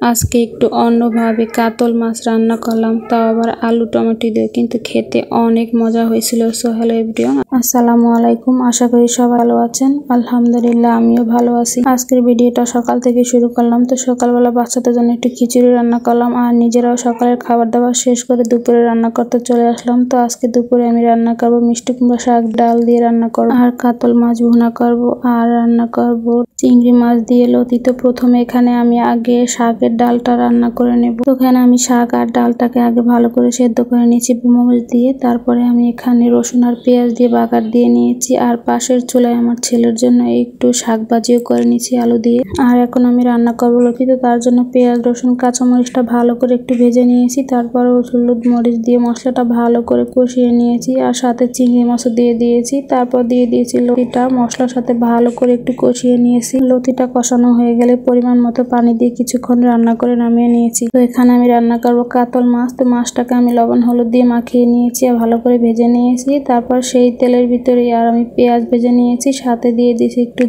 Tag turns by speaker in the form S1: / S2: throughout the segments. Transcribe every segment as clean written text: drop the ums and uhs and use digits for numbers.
S1: আজকে একটু অন্যভাবে কাতল মাছ রান্না করলাম, তাও আবার আলু টমেটো দিয়ে, কিন্তু খেতে অনেক মজা হয়েছিল। সো হ্যালো এভরিওয়ান, আসসালামু আলাইকুম। আশা করি সবাই ভালো আছেন। আলহামদুলিল্লাহ, আমিও ভালো আছি। আজকের ভিডিওটা সকাল থেকে শুরু করলাম। তো সকালবেলা বাচ্চাদের জন্য একটু খিচুড়ি রান্না করলাম, আর নিজেরাও সকালের খাবার দাবার শেষ করে দুপুরে রান্না করতে চলে আসলাম। তো আজকে দুপুরে আমি রান্না করবো মিষ্টি কুমড়া শাক, ডাল দিয়ে রান্না করবো, আর কাতল মাছ ভুনা করব, আর রান্না করব চিংড়ি মাছ দিয়ে লতি। তো প্রথমে এখানে আমি আগে শাকের ডালটা রান্না করে নেব। তো এখানে আমি শাক আর ডালটাকে আগে ভালো করে সেদ্ধ করে নিয়েছি মরিচ দিয়ে। তারপরে আমি এখানে রসুন আর পেঁয়াজ দিয়ে বাগার দিয়ে নিয়েছি, আর পাশের চুলায় আমার ছেলের জন্য একটু শাক ভাজিও করে নিয়েছি আলু দিয়ে। আর এখন আমি রান্না করবো লতি। তো তার জন্য পেঁয়াজ রসুন কাঁচামরিচটা ভালো করে একটু ভেজে নিয়েছি। তারপর হলুদ মরিচ দিয়ে মশলাটা ভালো করে কষিয়ে নিয়েছি, আর সাথে চিংড়ি মাছও দিয়ে দিয়েছি। তারপর দিয়ে দিয়েছি লতিটা, মশলার সাথে ভালো করে একটু কষিয়ে নিয়েছি। লতিটা কষানো হয়ে গেলে পরিমাণ মতো পানি দিয়ে কিছুক্ষণ রান্না করে নামিয়ে নিয়েছি। তো এখানে আমি রান্না করবো কাতল মাছ। তো মাছটাকে আমি লবণ হলুদ দিয়ে মাখিয়ে নিয়েছি আর ভালো করে ভেজে নিয়েছি। তারপর সেই তেলের ভিতরে আর আমি পেঁয়াজ ভেজে নিয়েছি, সাথে দিয়ে দিয়েছি একটু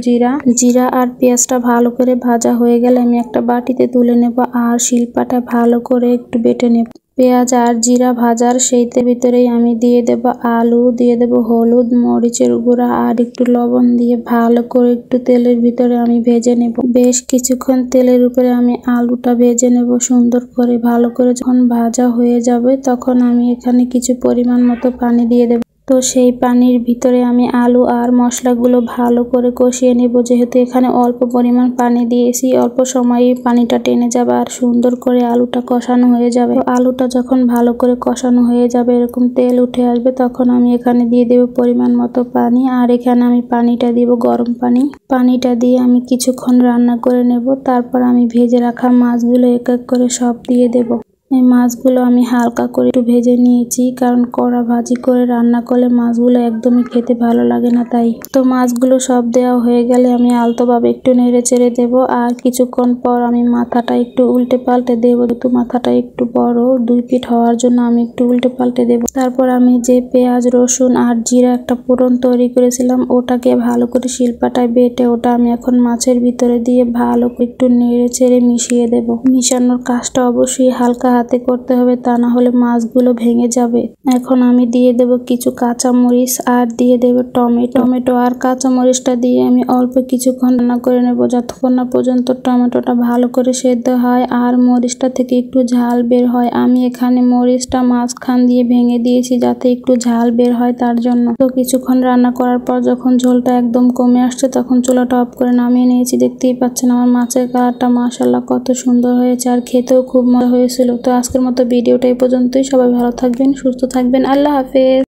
S1: জিরা আর পেঁয়াজটা ভালো করে ভাজা হয়ে গেলে আমি একটা বাটিতে তুলে নেব, আর শিলপাটা ভালো করে একটু বেটে নেব। পেঁয়াজ আর জিরা ভাজার সেইতে ভিতরেই আমি দিয়ে দেব আলু, দিয়ে দেব হলুদ মরিচের গুঁড়া আর একটু লবণ দিয়ে ভালো করে একটু তেলের ভিতরে আমি ভেজে নেব। বেশ কিছুক্ষণ তেলের উপরে আমি আলুটা ভেজে নেব সুন্দর করে। ভালো করে যখন ভাজা হয়ে যাবে তখন আমি এখানে কিছু পরিমাণ মতো পানি দিয়ে দেব। তো সেই পানির ভিতরে আমি আলু আর মশলাগুলো ভালো করে কষিয়ে নেব। যেহেতু এখানে অল্প পরিমাণ পানি দিয়েছি, অল্প সময়েই পানিটা টেনে যাবে আর সুন্দর করে আলুটা কষানো হয়ে যাবে। তো আলুটা যখন ভালো করে কষানো হয়ে যাবে, এরকম তেল উঠে আসবে, তখন আমি এখানে দিয়ে দেব পরিমাণ মতো পানি। আর এখানে আমি পানিটা দিব গরম পানি। পানিটা দিয়ে আমি কিছুক্ষণ রান্না করে নেব। তারপর আমি ভেজে রাখা মাছগুলো এক এক করে সব দিয়ে দেব। এই মাছগুলো আমি হালকা করে একটু ভেজে নিয়েছি, কারণ কড়া ভাজি করে রান্না করলে মাছগুলো একদমই খেতে ভালো লাগে না, তাই। তো মাছগুলো সব দেওয়া হয়ে গেলে আমি আলতোভাবে একটু নেড়ে চেড়ে দেবো। আর কিছুক্ষণ পর আমি মাথাটা একটু উল্টে পাল্টে দেবো। যেহেতু মাথাটা একটু বড়, 2 পিঠ হওয়ার জন্য আমি একটু উল্টে পাল্টে দেবো। তারপর আমি যে পেঁয়াজ রসুন আর জিরা একটা ফোড়ন তৈরি করেছিলাম, ওটাকে ভালো করে শিলপাটায় বেটে ওটা আমি এখন মাছের ভিতরে দিয়ে ভালো করে একটু নেড়ে চেড়ে মিশিয়ে দেব। মিশানোর কাজটা অবশ্যই হালকা হাতে করতে হবে, তা না হলে মাছগুলো ভেঙে যাবে। এখন আমি দিয়ে দেব কিছু কাঁচামরিচ আর দিয়ে দেব টমেটো আর কাঁচামরিচটা দিয়ে আমি অল্প কিছুক্ষণ রান্না করে নেব, যতক্ষণ না পর্যন্ত টমেটোটা ভালো করে সেদ্ধ হয় আর মরিচটা থেকে একটু ঝাল বের হয়। আমি এখানে মরিচটা মাঝখান দিয়ে ভেঙে দিয়েছি যাতে একটু ঝাল বের হয়, তার জন্য। তো কিছুক্ষণ রান্না করার পর যখন ঝোলটা একদম কমে আসছে, তখন চুলাটা অফ করে নামিয়ে নিয়েছি। দেখতেই পাচ্ছেন আমার মাছের কালারটা মাশাআল্লাহ কত সুন্দর হয়েছে, আর খেতেও খুব মজা হয়েছিল। তো আজকের মতো ভিডিওটা এই পর্যন্তই। সবাই ভালো থাকবেন, সুস্থ থাকবেন। আল্লাহ হাফেজ।